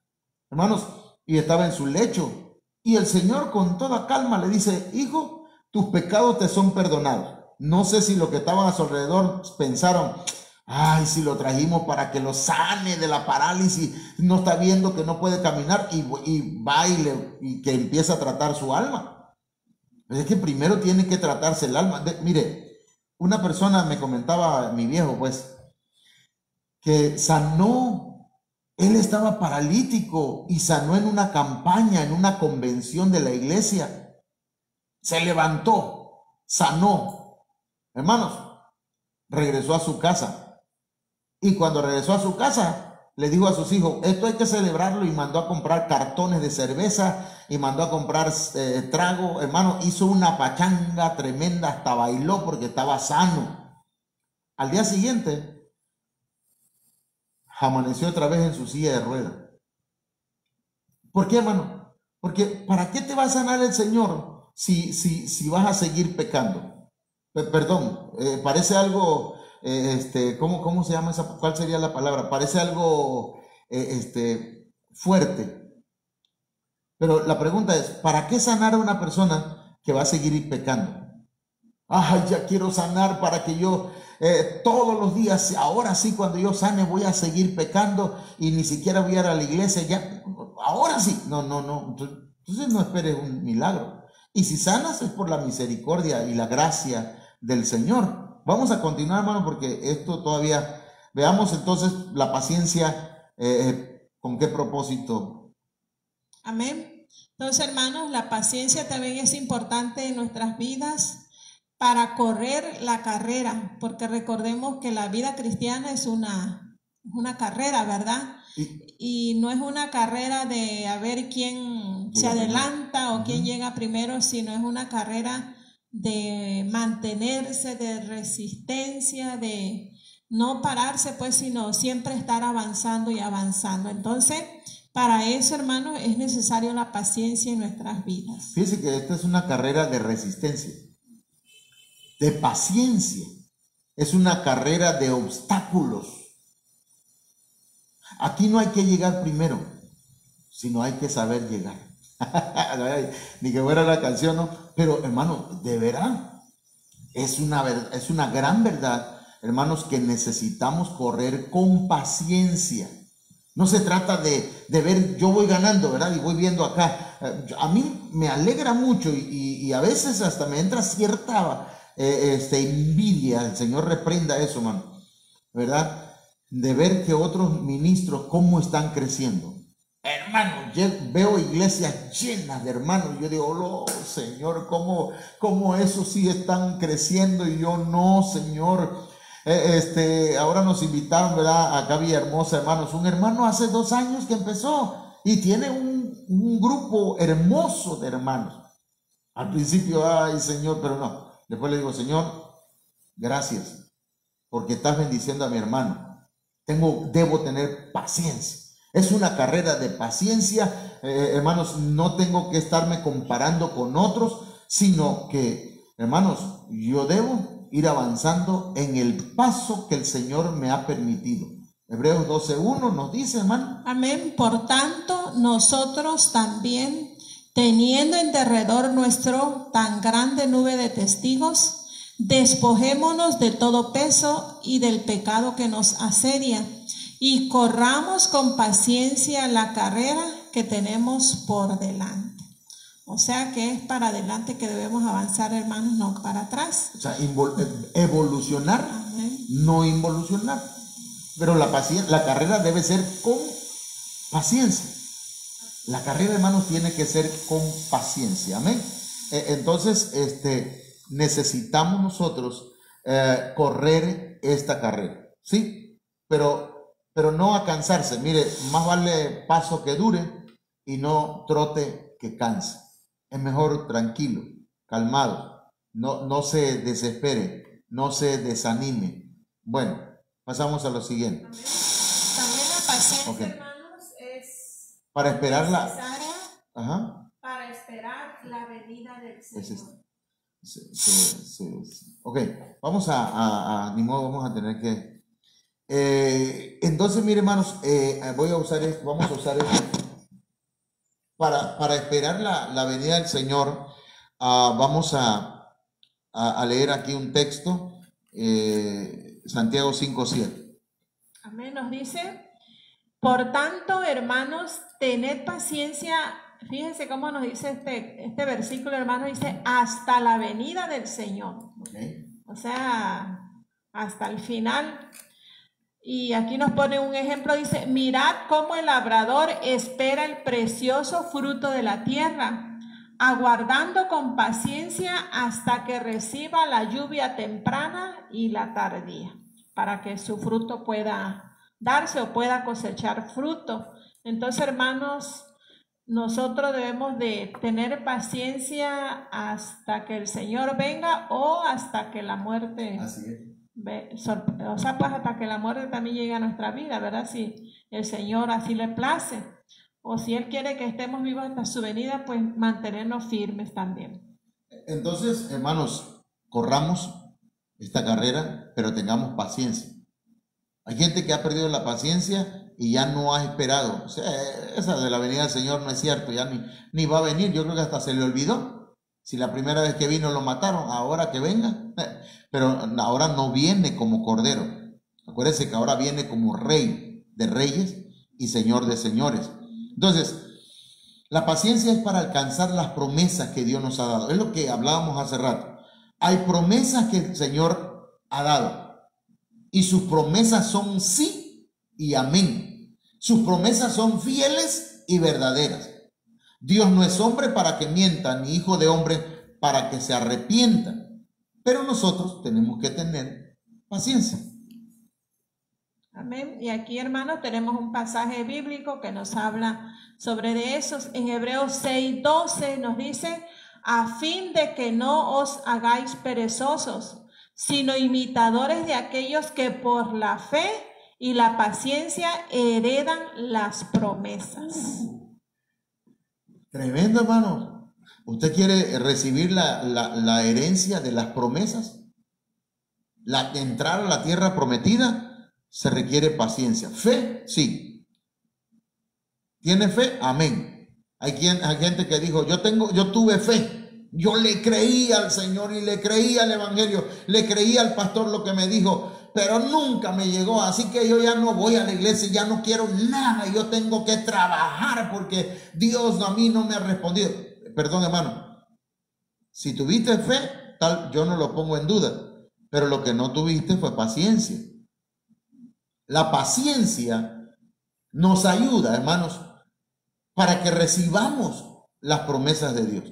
[SPEAKER 1] hermanos, y estaba en su lecho. Y el Señor con toda calma le dice, hijo, tus pecados te son perdonados. No sé si los que estaban a su alrededor pensaron, ay, si lo trajimos para que lo sane de la parálisis, no está viendo que no puede caminar y va y que empieza a tratar su alma. Es que primero tiene que tratarse el alma. Mire, una persona me comentaba, mi viejo, pues, que sanó. Él estaba paralítico y sanó en una campaña, en una convención de la iglesia. Se levantó, sanó. Hermanos, regresó a su casa. Y cuando regresó a su casa, le dijo a sus hijos, esto hay que celebrarlo, y mandó a comprar cartones de cerveza y mandó a comprar trago. Hermano, hizo una pachanga tremenda, hasta bailó porque estaba sano. Al día siguiente, amaneció otra vez en su silla de ruedas. ¿Por qué, hermano? Porque ¿para qué te va a sanar el Señor si vas a seguir pecando? Perdón, parece algo, ¿cómo se llama esa? ¿Cuál sería la palabra? Parece algo fuerte. Pero la pregunta es, ¿para qué sanar a una persona que va a seguir pecando? Ay, ya quiero sanar para que yo todos los días, ahora sí, cuando yo sane voy a seguir pecando y ni siquiera voy a ir a la iglesia, ya, ahora sí. No. Entonces no esperes un milagro. Y si sanas es por la misericordia y la gracia del Señor. Vamos a continuar, hermano, porque esto todavía, veamos entonces la paciencia, con qué propósito.
[SPEAKER 2] Amén. Entonces, hermanos, la paciencia también es importante en nuestras vidas para correr la carrera, porque recordemos que la vida cristiana es una carrera, ¿verdad? Y no es una carrera de a ver quién se adelanta o quién llega primero, sino es una carrera de mantenerse, de resistencia, de no pararse, pues, sino siempre estar avanzando y avanzando. Entonces, para eso, hermanos, es necesario la paciencia en nuestras vidas.
[SPEAKER 1] Fíjense que esta es una carrera de resistencia, de paciencia. Es una carrera de obstáculos. Aquí no hay que llegar primero, sino hay que saber llegar. Ni que fuera la canción, ¿no? Pero, hermano, de verdad, es una gran verdad, hermanos, que necesitamos correr con paciencia. No se trata de ver, yo voy ganando, ¿verdad? Y voy viendo acá. A mí me alegra mucho y a veces hasta me entra cierta envidia. El Señor reprenda eso, hermano, ¿verdad? De ver que otros ministros, cómo están creciendo. hermano, veo iglesias llenas de hermanos. Yo digo, oh Señor, ¿cómo esos sí están creciendo y yo no, Señor? Ahora nos invitaron, ¿verdad? Acá Villahermosa, hermanos. Un hermano hace 2 años que empezó y tiene un grupo hermoso de hermanos. Al principio, ay Señor, pero no. Después le digo, Señor, gracias, porque estás bendiciendo a mi hermano. Debo tener paciencia. Es una carrera de paciencia, hermanos. No tengo que estarme comparando con otros, sino que, hermanos, yo debo ir avanzando en el paso que el Señor me ha permitido. Hebreos 12:1 nos dice, hermano.
[SPEAKER 2] Amén. Por tanto, nosotros también, teniendo en derredor nuestro tan grande nube de testigos, despojémonos de todo peso y del pecado que nos asedia, y corramos con paciencia la carrera que tenemos por delante. O sea que es para adelante que debemos avanzar, hermanos, no para atrás.
[SPEAKER 1] O sea, evolucionar, amén, no involucionar. Pero la carrera debe ser con paciencia. La carrera, hermanos, tiene que ser con paciencia. Amén. Entonces, necesitamos nosotros correr esta carrera, ¿sí? Pero no a cansarse. Mire, más vale paso que dure y no trote que canse. Es mejor tranquilo, calmado, no se desespere, no se desanime. Bueno, pasamos a lo siguiente.
[SPEAKER 2] También la paciencia,
[SPEAKER 1] okay,
[SPEAKER 2] hermanos, es
[SPEAKER 1] para esperar
[SPEAKER 2] necesaria, para esperar la venida del Señor.
[SPEAKER 1] Ok, vamos ni modo, vamos a tener que... entonces, mire, hermanos, vamos a usar esto para esperar la venida del Señor. Vamos a leer aquí un texto, Santiago 5:7.
[SPEAKER 2] Amén. Nos dice: por tanto, hermanos, tened paciencia. Fíjense cómo nos dice este versículo, hermano. Dice, hasta la venida del Señor.
[SPEAKER 1] Okay.
[SPEAKER 2] O sea, hasta el final. Y aquí nos pone un ejemplo. Dice, mirad cómo el labrador espera el precioso fruto de la tierra, aguardando con paciencia hasta que reciba la lluvia temprana y la tardía, para que su fruto pueda darse o pueda cosechar fruto. Entonces, hermanos, nosotros debemos de tener paciencia hasta que el Señor venga o hasta que la muerte...
[SPEAKER 1] Así es.
[SPEAKER 2] O sea, pues hasta que la muerte también llegue a nuestra vida, ¿verdad? Si el Señor así le place, o si Él quiere que estemos vivos hasta su venida, pues mantenernos firmes también.
[SPEAKER 1] Entonces, hermanos, corramos esta carrera, pero tengamos paciencia. Hay gente que ha perdido la paciencia y ya no ha esperado. O sea, esa de la venida del Señor no es cierto, ya ni va a venir. Yo creo que hasta se le olvidó. Si la primera vez que vino lo mataron, ahora que venga. Pero ahora no viene como cordero. Acuérdense que ahora viene como rey de reyes y señor de señores. Entonces, la paciencia es para alcanzar las promesas que Dios nos ha dado. Es lo que hablábamos hace rato. Hay promesas que el Señor ha dado. Y sus promesas son sí y amén. Sus promesas son fieles y verdaderas. Dios no es hombre para que mienta, ni hijo de hombre para que se arrepienta. Pero nosotros tenemos que tener paciencia.
[SPEAKER 2] Amén. Y aquí, hermanos, tenemos un pasaje bíblico que nos habla sobre eso. En Hebreos 6:12 nos dice, a fin de que no os hagáis perezosos, sino imitadores de aquellos que por la fe y la paciencia heredan las promesas.
[SPEAKER 1] Tremendo, hermano. ¿Usted quiere recibir la herencia de las promesas? Entrar a la tierra prometida se requiere paciencia. Fe, sí. ¿Tiene fe? Amén. Hay gente que dijo, yo tuve fe. Yo le creí al Señor y le creí al Evangelio. Le creí al pastor lo que me dijo, pero nunca me llegó. Así que yo ya no voy a la iglesia, ya no quiero nada. Yo tengo que trabajar porque Dios a mí no me ha respondido. Perdón, hermano, si tuviste fe, yo no lo pongo en duda, pero lo que no tuviste fue paciencia. La paciencia nos ayuda, hermanos, para que recibamos las promesas de Dios.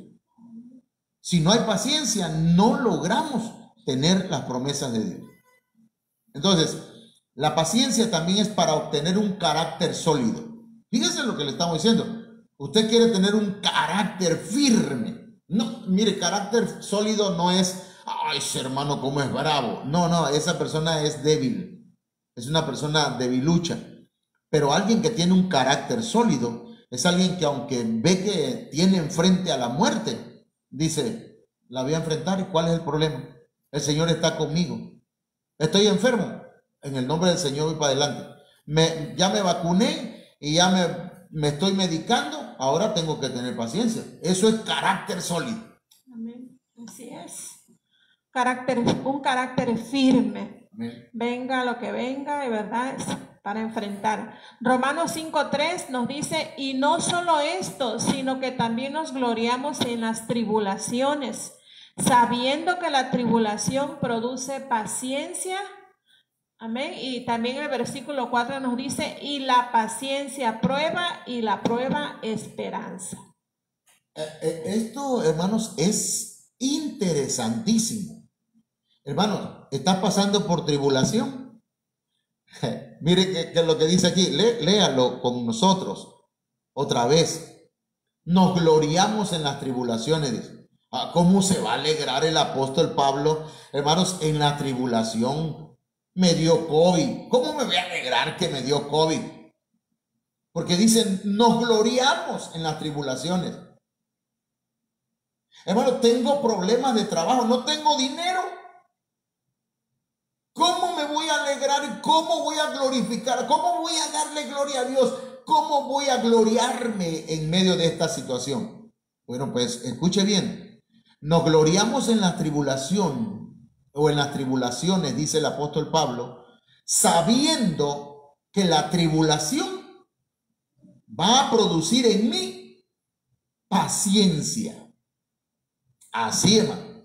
[SPEAKER 1] Si no hay paciencia, no logramos tener las promesas de Dios. Entonces, la paciencia también es para obtener un carácter sólido. Fíjense lo que le estamos diciendo. Usted quiere tener un carácter firme. No, mire, carácter sólido no es, ay, ese hermano cómo es bravo. No, esa persona es débil. Es una persona debilucha. Pero alguien que tiene un carácter sólido es alguien que, aunque ve que tiene enfrente a la muerte, dice, la voy a enfrentar. ¿Y cuál es el problema? El Señor está conmigo. Estoy enfermo. En el nombre del Señor voy para adelante. Ya me vacuné y ya me estoy medicando. Ahora tengo que tener paciencia. Eso es carácter sólido.
[SPEAKER 2] Amén. Así es. Un carácter firme.
[SPEAKER 1] Amén.
[SPEAKER 2] Venga lo que venga, de verdad, es para enfrentar. Romanos 5:3 nos dice, y no solo esto, sino que también nos gloriamos en las tribulaciones, sabiendo que la tribulación produce paciencia. Amén. Y también el versículo 4 nos dice, y la paciencia prueba, y la prueba esperanza.
[SPEAKER 1] Esto, hermanos, es interesantísimo. Hermanos, ¿estás pasando por tribulación? Mire que lo que dice aquí, léalo con nosotros otra vez. Nos gloriamos en las tribulaciones. ¿Cómo se va a alegrar el apóstol Pablo? Hermanos, en la tribulación me dio COVID. ¿Cómo me voy a alegrar que me dio COVID? Porque dicen, nos gloriamos en las tribulaciones. Hermano, tengo problemas de trabajo, no tengo dinero. ¿Cómo me voy a alegrar? ¿Cómo voy a glorificar? ¿Cómo voy a darle gloria a Dios? ¿Cómo voy a gloriarme en medio de esta situación? Bueno, pues escuche bien. Nos gloriamos en la tribulación o en las tribulaciones, dice el apóstol Pablo, sabiendo que la tribulación va a producir en mí paciencia. Así, hermano.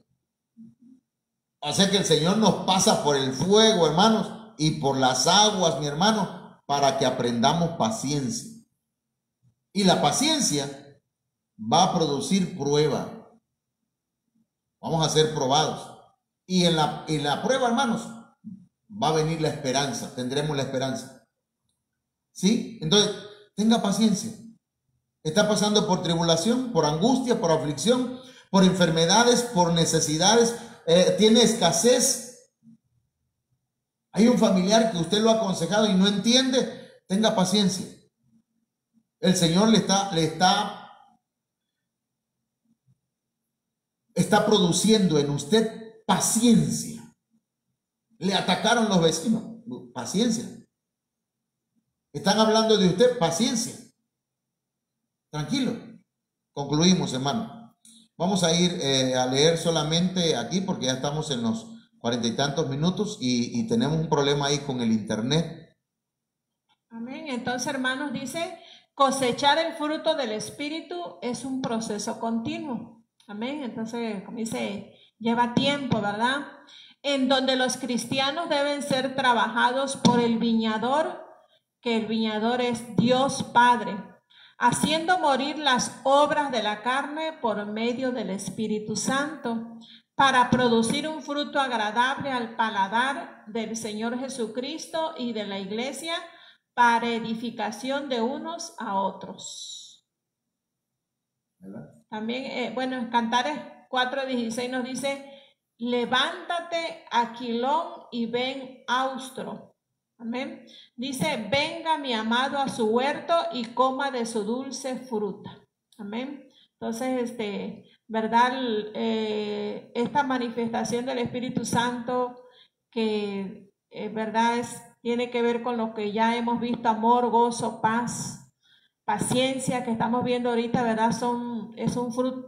[SPEAKER 1] O sea que el Señor nos pasa por el fuego, hermanos, y por las aguas, mi hermano, para que aprendamos paciencia. Y la paciencia va a producir prueba. Vamos a ser probados. Y en la prueba, hermanos, va a venir la esperanza. Tendremos la esperanza. ¿Sí? Entonces, tenga paciencia. Está pasando por tribulación, por angustia, por aflicción, por enfermedades, por necesidades. Tiene escasez. Hay un familiar que usted lo ha aconsejado y no entiende. Tenga paciencia. El Señor le está produciendo en usted paciencia. Le atacaron los vecinos. Paciencia. Están hablando de usted. Paciencia. Tranquilo. Concluimos, hermano. Vamos a ir a leer solamente aquí porque ya estamos en los 40 y tantos minutos y tenemos un problema ahí con el internet.
[SPEAKER 2] Amén. Entonces, hermanos, dice, cosechar el fruto del Espíritu es un proceso continuo. Amén. Entonces, como dice, lleva tiempo, ¿verdad? En donde los cristianos deben ser trabajados por el viñador, que el viñador es Dios Padre, haciendo morir las obras de la carne por medio del Espíritu Santo, para producir un fruto agradable al paladar del Señor Jesucristo y de la iglesia, para edificación de unos a otros.
[SPEAKER 1] ¿Verdad?
[SPEAKER 2] También, en Cantares 4:16 nos dice, levántate, Aquilón, y ven, Austro. Amén. Dice, venga mi amado a su huerto y coma de su dulce fruta. Amén. Entonces, ¿verdad? Esta manifestación del Espíritu Santo que, ¿verdad? Tiene que ver con lo que ya hemos visto, amor, gozo, paz, paciencia, que estamos viendo ahorita, ¿verdad?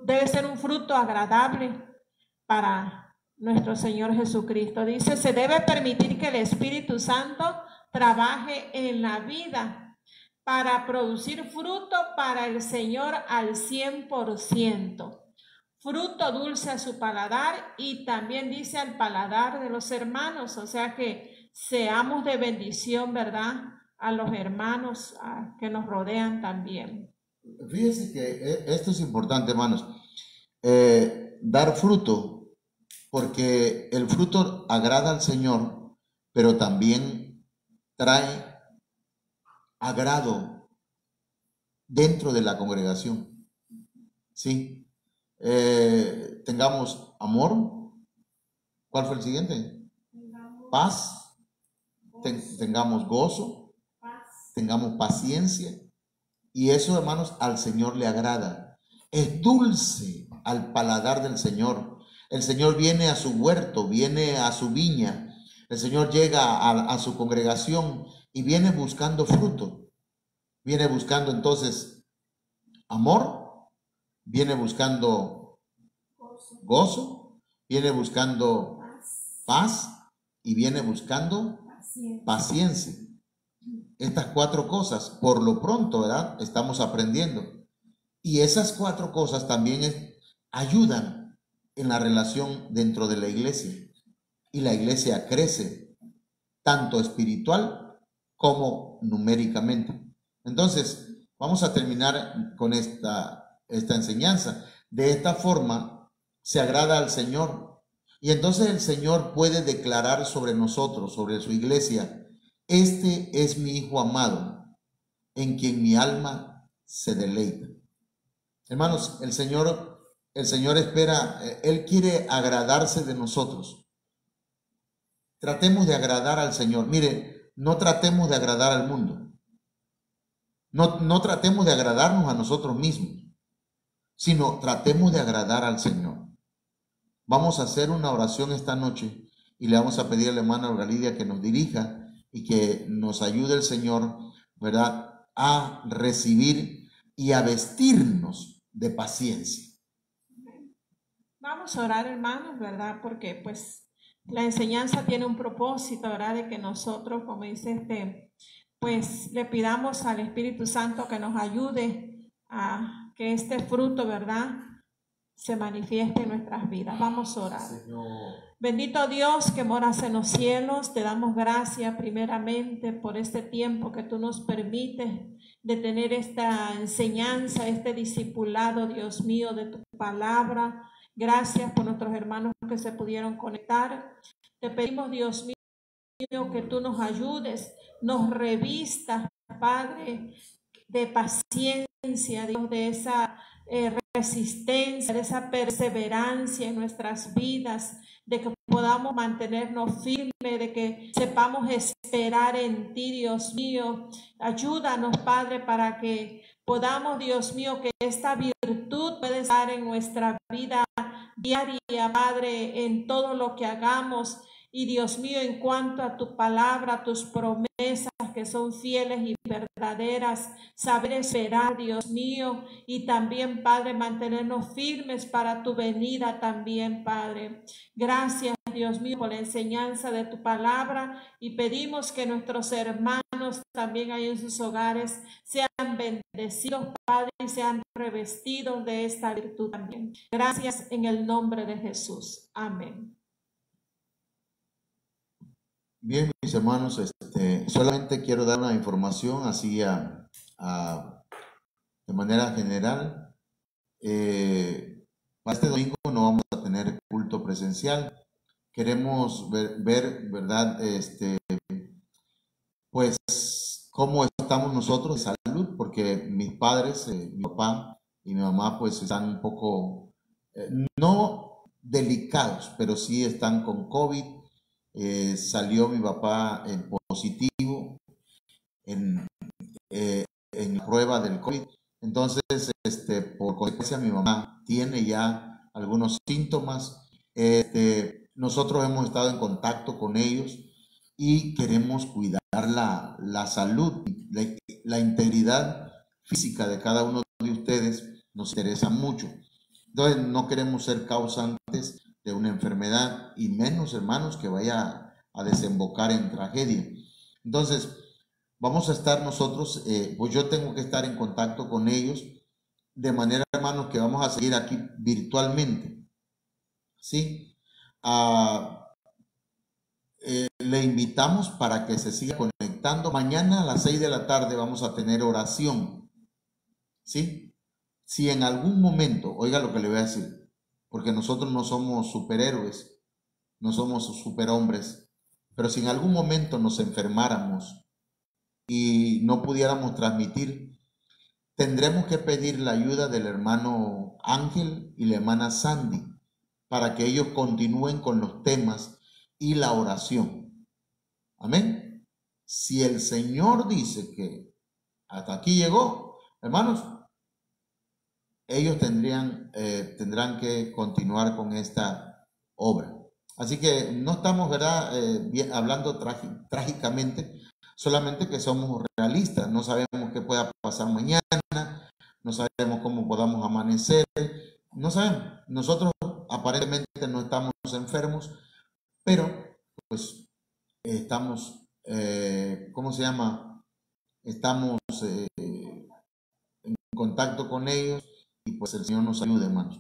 [SPEAKER 2] Debe ser un fruto agradable para nuestro Señor Jesucristo. Dice, se debe permitir que el Espíritu Santo trabaje en la vida para producir fruto para el Señor al 100%. Fruto dulce a su paladar y también dice al paladar de los hermanos. O sea que seamos de bendición, ¿verdad? A los hermanos que nos rodean también.
[SPEAKER 1] Fíjense que esto es importante, hermanos. Dar fruto, porque el fruto agrada al Señor, pero también trae agrado dentro de la congregación. ¿Sí? Tengamos amor. ¿Cuál fue el siguiente? Paz. Tengamos gozo. Tengamos paciencia. Y eso, hermanos, al Señor le agrada. Es dulce al paladar del Señor. El Señor viene a su huerto, viene a su viña. El Señor llega a su congregación y viene buscando fruto. Viene buscando entonces amor, viene buscando gozo, viene buscando paz y viene buscando paciencia. Estas 4 cosas, por lo pronto, ¿verdad? Estamos aprendiendo. Y esas 4 cosas también ayudan en la relación dentro de la iglesia. Y la iglesia crece, tanto espiritual como numéricamente. Entonces, vamos a terminar con esta enseñanza. De esta forma, se agrada al Señor. Y entonces el Señor puede declarar sobre nosotros, sobre su iglesia: este es mi Hijo amado, en quien mi alma se deleita. Hermanos, el Señor espera, Él quiere agradarse de nosotros. Tratemos de agradar al Señor. Mire, no tratemos de agradar al mundo. No tratemos de agradarnos a nosotros mismos, sino tratemos de agradar al Señor. Vamos a hacer una oración esta noche y le vamos a pedir a la hermana Olga Lidia que nos dirija y que nos ayude el Señor, ¿verdad?, a recibir y a vestirnos de paciencia.
[SPEAKER 2] Vamos a orar, hermanos, ¿verdad? Porque pues la enseñanza tiene un propósito, ¿verdad? De que nosotros, como dice pues le pidamos al Espíritu Santo que nos ayude a que este fruto, ¿verdad?, se manifieste en nuestras vidas. Vamos a orar. Señor. Bendito Dios que moras en los cielos, te damos gracias primeramente por este tiempo que tú nos permites de tener esta enseñanza, este discipulado, Dios mío, de tu palabra. Gracias por nuestros hermanos que se pudieron conectar. Te pedimos, Dios mío, que tú nos ayudes, nos revistas, Padre, de paciencia, Dios, de esa resistencia, de esa perseverancia en nuestras vidas, de que podamos mantenernos firmes, de que sepamos esperar en ti, Dios mío. Ayúdanos, Padre, para que podamos, Dios mío, que esta virtud pueda estar en nuestra vida diaria, Padre, en todo lo que hagamos. Y Dios mío, en cuanto a tu palabra, tus promesas que son fieles y verdaderas, saber esperar, Dios mío, y también, Padre, mantenernos firmes para tu venida también, Padre. Gracias, Dios mío, por la enseñanza de tu palabra, y pedimos que nuestros hermanos también ahí en sus hogares sean bendecidos, Padre, y sean revestidos de esta virtud también. Gracias en el nombre de Jesús. Amén.
[SPEAKER 1] Bien, mis hermanos, solamente quiero dar una información así de manera general. Para este domingo no vamos a tener culto presencial. Queremos ver, ¿verdad?, pues cómo estamos nosotros de salud, porque mis padres, mi papá y mi mamá, pues están un poco, no delicados, pero sí están con COVID. Salió mi papá positivo en la prueba del COVID. Entonces, por consecuencia, mi mamá tiene ya algunos síntomas. Nosotros hemos estado en contacto con ellos y queremos cuidar la salud, la integridad física de cada uno de ustedes. Nos interesa mucho. Entonces, no queremos ser causantes de una enfermedad, y menos, hermanos, que vaya a desembocar en tragedia. Entonces, vamos a estar nosotros, pues yo tengo que estar en contacto con ellos, de manera, hermanos, que vamos a seguir aquí virtualmente, ¿sí? Le invitamos para que se siga conectando. Mañana a las 6 de la tarde vamos a tener oración, ¿sí? Si en algún momento, oiga lo que le voy a decir, porque nosotros no somos superhéroes, no somos superhombres, pero si en algún momento nos enfermáramos y no pudiéramos transmitir, tendremos que pedir la ayuda del hermano Ángel y la hermana Sandy para que ellos continúen con los temas y la oración. Amén. Si el Señor dice que hasta aquí llegó, hermanos, ellos tendrán que continuar con esta obra. Así que no estamos, ¿verdad?, hablando trágicamente, solamente que somos realistas. No sabemos qué pueda pasar mañana, no sabemos cómo podamos amanecer, no sabemos. Nosotros aparentemente no estamos enfermos, pero pues estamos, ¿cómo se llama? Estamos en contacto con ellos y pues el Señor nos ayude, hermanos.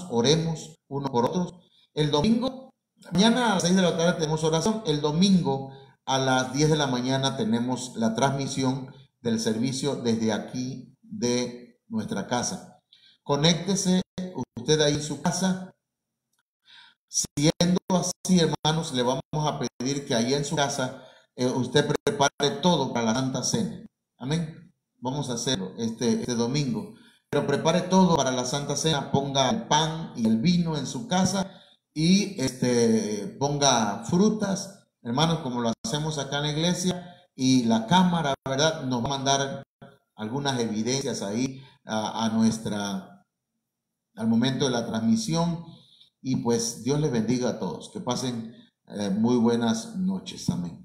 [SPEAKER 1] Oremos unos por otros. El domingo, mañana a las 6 de la tarde tenemos oración. El domingo a las 10 de la mañana tenemos la transmisión del servicio desde aquí de nuestra casa. Conéctese usted ahí en su casa. Siendo así, hermanos, le vamos a pedir que ahí en su casa usted prepare todo para la Santa Cena. Amén. Vamos a hacerlo este domingo. Pero prepare todo para la Santa Cena. Ponga el pan y el vino en su casa y ponga frutas, hermanos, como lo hacemos acá en la iglesia. Y la cámara, ¿verdad?, nos va a mandar algunas evidencias ahí al momento de la transmisión. Y pues Dios les bendiga a todos. Que pasen muy buenas noches. Amén.